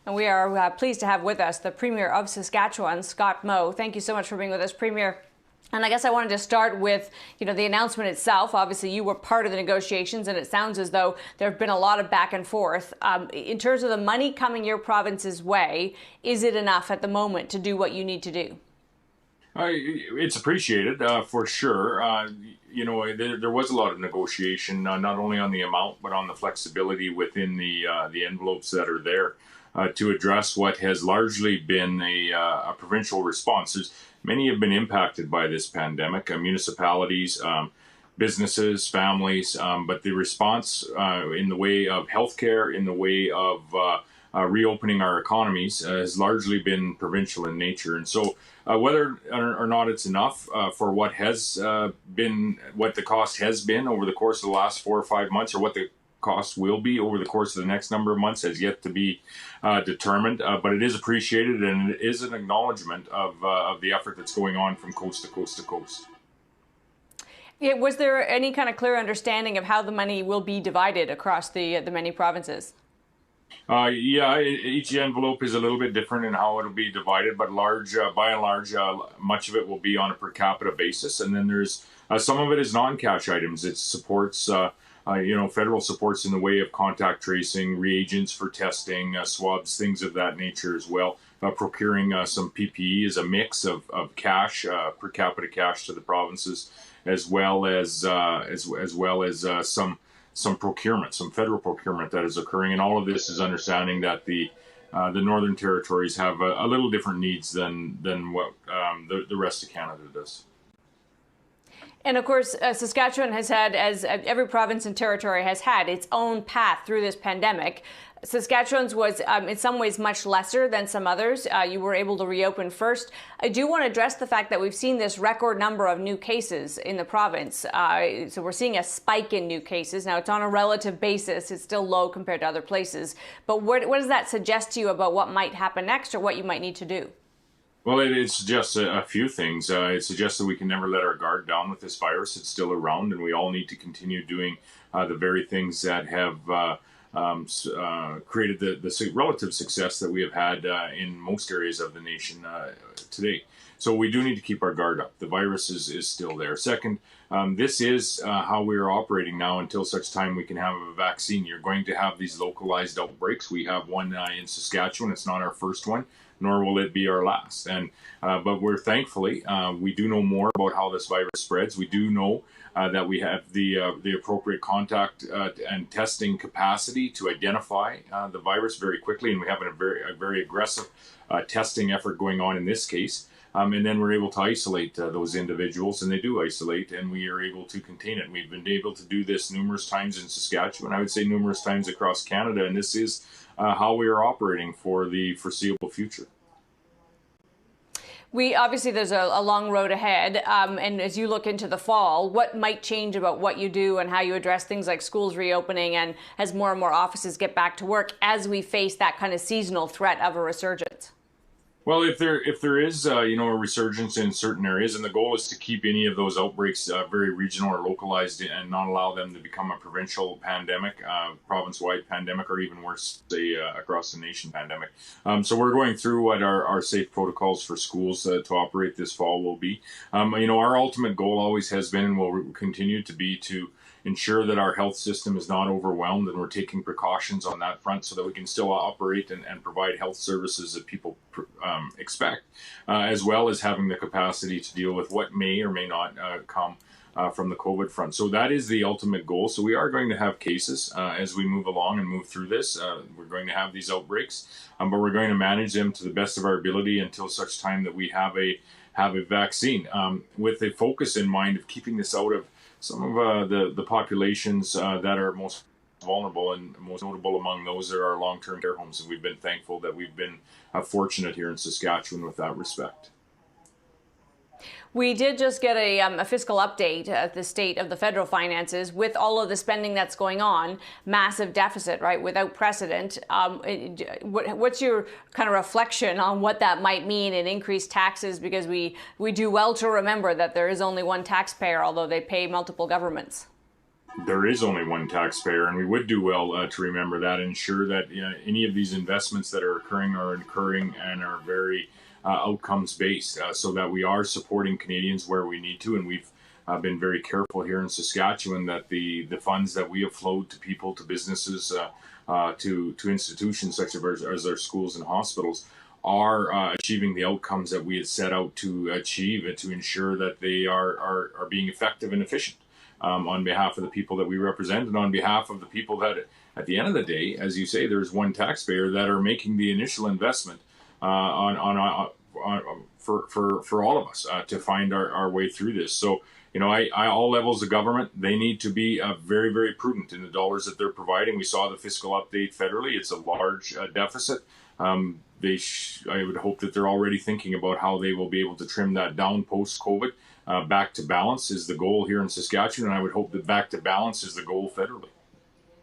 And we are pleased to have with us the Premier of Saskatchewan, Scott Moe. Thank you so much for being with us, Premier. And I guess I wanted to start with, the announcement itself. Obviously, you were part of the negotiations, and it sounds as though there have been a lot of back and forth. In terms of the money coming your province's way, is it enough at the moment to do what you need to do? It's appreciated for sure. There was a lot of negotiation, not only on the amount, but on the flexibility within the envelopes that are there to address what has largely been a provincial response. Many have been impacted by this pandemic, municipalities, businesses, families, but the response in the way of healthcare, in the way of reopening our economies has largely been provincial in nature. And so whether or not it's enough for what the cost has been over the course of the last 4 or 5 months, or what the cost will be over the course of the next number of months, has yet to be determined. But it is appreciated, and it is an acknowledgement of the effort that's going on from coast to coast to coast. Yeah, was there any kind of clear understanding of how the money will be divided across the many provinces? Each envelope is a little bit different in how it'll be divided, but by and large, much of it will be on a per capita basis. And then there's some of it is non-cash items. It supports, federal supports in the way of contact tracing, reagents for testing, swabs, things of that nature as well. Procuring some PPE is a mix of cash, per capita cash to the provinces, as well as some procurement, some federal procurement that is occurring, and all of this is understanding that the Northern Territories have a little different needs than what the rest of Canada does. And of course, Saskatchewan has had, as every province and territory has had, its own path through this pandemic. Saskatchewan's was in some ways much lesser than some others. You were able to reopen first. I do want to address the fact that we've seen this record number of new cases in the province. So we're seeing a spike in new cases. Now, it's on a relative basis. It's still low compared to other places. But what does that suggest to you about what might happen next, or what you might need to do? Well, it suggests a few things. It suggests that we can never let our guard down with this virus. It's still around, and we all need to continue doing the very things that have created the relative success that we have had in most areas of the nation today. So we do need to keep our guard up. The virus is still there. Second, this is how we are operating now until such time we can have a vaccine. You're going to have these localized outbreaks. We have one in Saskatchewan. It's not our first one, nor will it be our last. And but we're thankfully, we do know more about how this virus spreads. We do know that we have the appropriate contact and testing capacity to identify the virus very quickly, and we have a very aggressive testing effort going on in this case. And then we're able to isolate those individuals, and they do isolate, and we are able to contain it. We've been able to do this numerous times in Saskatchewan, I would say numerous times across Canada, and this is how we are operating for the foreseeable future. Obviously, there's a long road ahead. And as you look into the fall, what might change about what you do and how you address things like schools reopening, and as more and more offices get back to work, as we face that kind of seasonal threat of a resurgence? Well, if there is a resurgence in certain areas, and the goal is to keep any of those outbreaks very regional or localized, and not allow them to become a provincial pandemic, province-wide pandemic, or even worse, say across the nation pandemic. So we're going through what our safe protocols for schools to operate this fall will be. Our ultimate goal always has been, and will continue to be, to ensure that our health system is not overwhelmed, and we're taking precautions on that front so that we can still operate and provide health services that people expect, as well as having the capacity to deal with what may or may not come from the COVID front. So that is the ultimate goal. So we are going to have cases as we move along and move through this. We're going to have these outbreaks, but we're going to manage them to the best of our ability until such time that we have a vaccine, with a focus in mind of keeping this out of some of the populations that are most vulnerable, and most notable among those are our long-term care homes. And we've been thankful that we've been fortunate here in Saskatchewan with that respect. We did just get a fiscal update at the state of the federal finances with all of the spending that's going on, massive deficit, right, without precedent. What's your kind of reflection on what that might mean in increased taxes? Because we do well to remember that there is only one taxpayer, although they pay multiple governments. There is only one taxpayer, and we would do well to remember that and ensure that any of these investments that are occurring and are very outcomes based, so that we are supporting Canadians where we need to. And we've been very careful here in Saskatchewan that the funds that we have flowed to people, to businesses, to institutions such as our schools and hospitals are achieving the outcomes that we had set out to achieve, and to ensure that they are being effective and efficient on behalf of the people that we represent, and on behalf of the people that, at the end of the day, as you say, there's one taxpayer that are making the initial investment for all of us to find our way through this. So, all levels of government, they need to be very, very prudent in the dollars that they're providing. We saw the fiscal update federally; it's a large deficit. I would hope that they're already thinking about how they will be able to trim that down post-COVID. Back to balance is the goal here in Saskatchewan, and I would hope that back to balance is the goal federally.